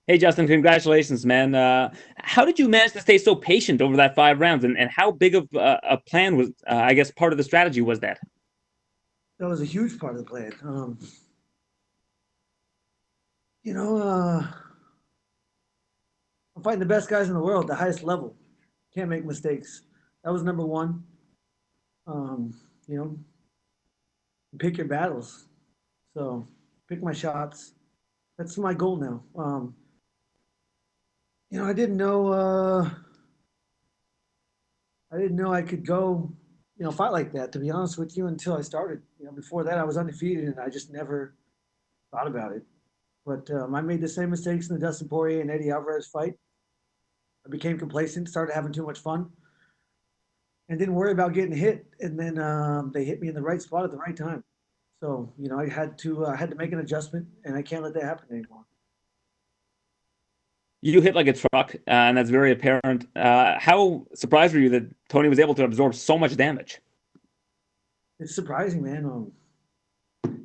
Hey, Justin, congratulations, man. How did you manage to stay so patient over that 5 rounds? And how big of a plan was, I guess, part of the strategy was that? That was a huge part of the plan. You know, uh, I'm fighting the best guys in the world, the highest level. Can't make mistakes. That was number one. Um, you know, pick your battles. So pick my shots. That's my goal now. I didn't know. I didn't know I could go, fight like that. To be honest with you, until I started. Before that, I was undefeated, and I just never thought about it. But I made the same mistakes in the Dustin Poirier and Eddie Alvarez fight. I became complacent, started having too much fun, and didn't worry about getting hit. And then they hit me in the right spot at the right time. So I had to make an adjustment, and I can't let that happen anymore. You hit like a truck, and that's very apparent. How surprised were you that Tony was able to absorb so much damage? It's surprising, man.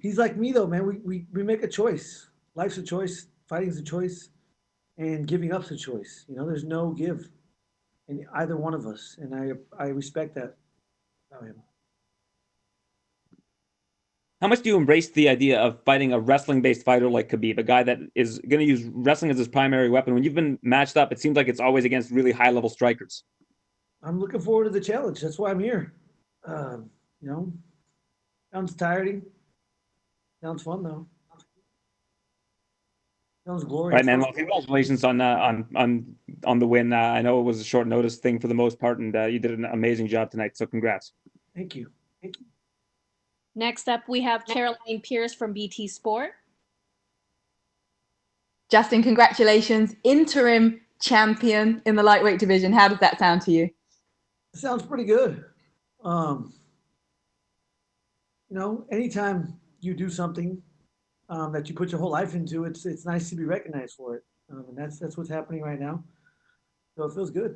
He's like me though, man. We make a choice. Life's a choice. Fighting's a choice, and giving up's a choice. There's no give in either one of us, and I respect that about him. How much do you embrace the idea of fighting a wrestling-based fighter like Khabib, a guy that is going to use wrestling as his primary weapon? When you've been matched up, it seems like it's always against really high-level strikers. I'm looking forward to the challenge. That's why I'm here. You know, sounds tiring. Sounds fun though. Sounds All right, glorious. man. Well, congratulations on the win. I know it was a short notice thing for the most part, and you did an amazing job tonight. So, congrats. Thank you. Thank you. Next up, we have Caroline Pierce from BT Sport. Justin, congratulations. Interim champion in the lightweight division. How does that sound to you? It sounds pretty good. Anytime you do something that you put your whole life into, it's nice to be recognized for it, and that's what's happening right now. So it feels good.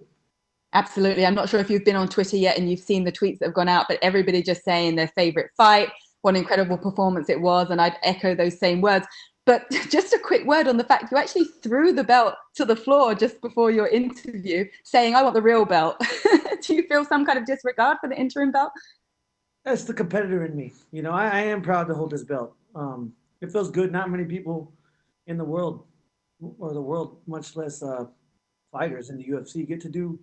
Absolutely. I'm not sure if you've been on Twitter yet and you've seen the tweets that have gone out, but everybody just saying their favorite fight, what an incredible performance it was. And I'd echo those same words. But just a quick word on the fact you actually threw the belt to the floor just before your interview, saying, I want the real belt. Do you feel some kind of disregard for the interim belt? That's the competitor in me. I am proud to hold this belt. It feels good. Not many people in the world, much less fighters in the UFC, get to do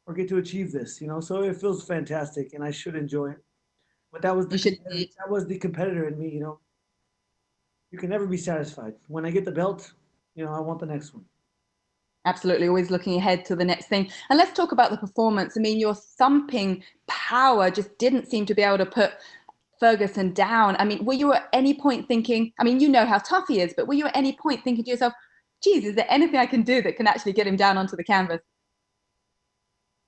or get to achieve this. So it feels fantastic, and I should enjoy it. But You should. that was the competitor in me. You can never be satisfied. When I get the belt, I want the next one. Absolutely, always looking ahead to the next thing. And let's talk about the performance. I mean, your thumping power just didn't seem to be able to put Ferguson down. I mean, were you at any point thinking, I mean, you know how tough he is, but were you at any point thinking to yourself, geez, is there anything I can do that can actually get him down onto the canvas?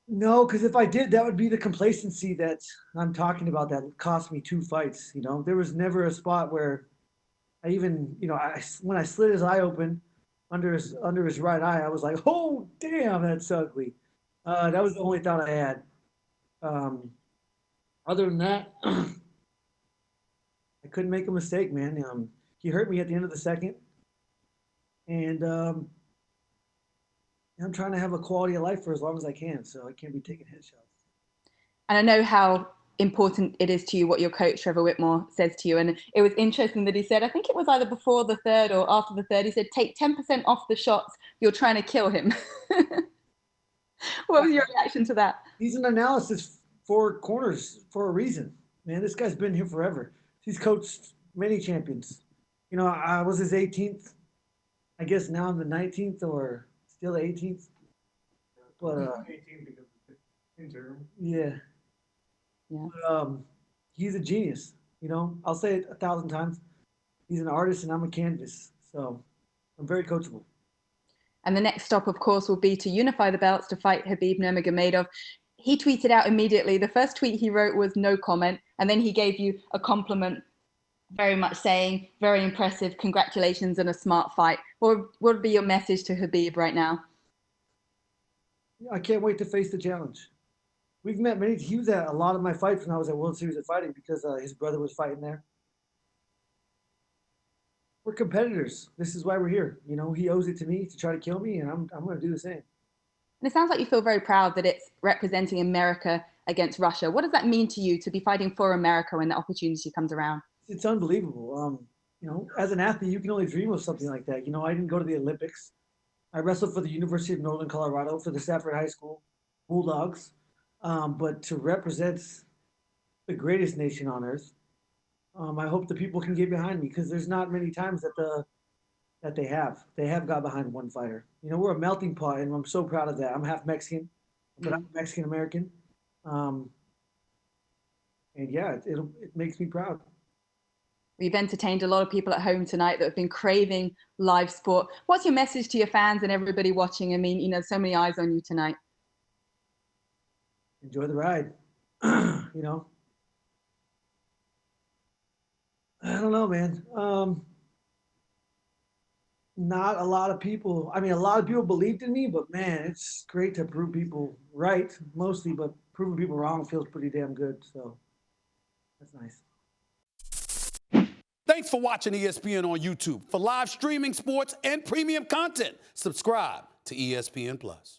No, because if I did, that would be the complacency that I'm talking about that cost me 2 fights. There was never a spot where I even, when I slid his eye open under his right eye, I was like, oh damn, that's ugly. That was the only thought I had. Um, Other than that, I couldn't make a mistake, man. He hurt me at the end of the second, and I'm trying to have a quality of life for as long as I can, so I can't be taking headshots. And I know how important it is to you what your coach Trevor Whitmore says to you, and it was interesting that he said, I think it was either before the third or after the third, he said take 10% off the shots you're trying to kill him. What was your reaction to that? He's an analysis for corners for a reason. Man, this guy's been here forever. He's coached many champions. I was his 18th. I guess now I'm the 19th or still 18th. But 18 because of the interim. yeah, Yeah. he's a genius. I'll say it 1,000 times. He's an artist and I'm a canvas. So I'm very coachable. And the next stop, of course, will be to unify the belts to fight Khabib Nurmagomedov. He tweeted out immediately. The first tweet he wrote was no comment. And then he gave you a compliment, very much saying, very impressive, congratulations, and a smart fight. What would be your message to Khabib right now? I can't wait to face the challenge. We've met many. He was at a lot of my fights when I was at World Series of Fighting because his brother was fighting there. we're competitors. This is why we're here. You know, he owes it to me to try to kill me, and I'm going to do the same. And it sounds like you feel very proud that it's representing America against Russia. What does that mean to you to be fighting for America when the opportunity comes around? It's unbelievable. You know, as an athlete, you can only dream of something like that. You know, I didn't go to the Olympics. I wrestled for the University of Northern Colorado, for the Stafford High School Bulldogs. But to represent the greatest nation on earth, I hope the people can get behind me, because there's not many times that they have got behind one fighter. You know, we're a melting pot, and I'm so proud of that. I'm half Mexican, but I'm Mexican American. And yeah, it makes me proud. We've entertained a lot of people at home tonight that have been craving live sport. What's your message to your fans and everybody watching? I mean, you know, so many eyes on you tonight. Enjoy the ride. You know, I don't know, man. Not a lot of people. I mean, a lot of people believed in me, but man, it's great to prove people right, mostly, but proving people wrong feels pretty damn good. So that's nice. Thanks for watching ESPN on YouTube. For live streaming sports and premium content, subscribe to ESPN Plus.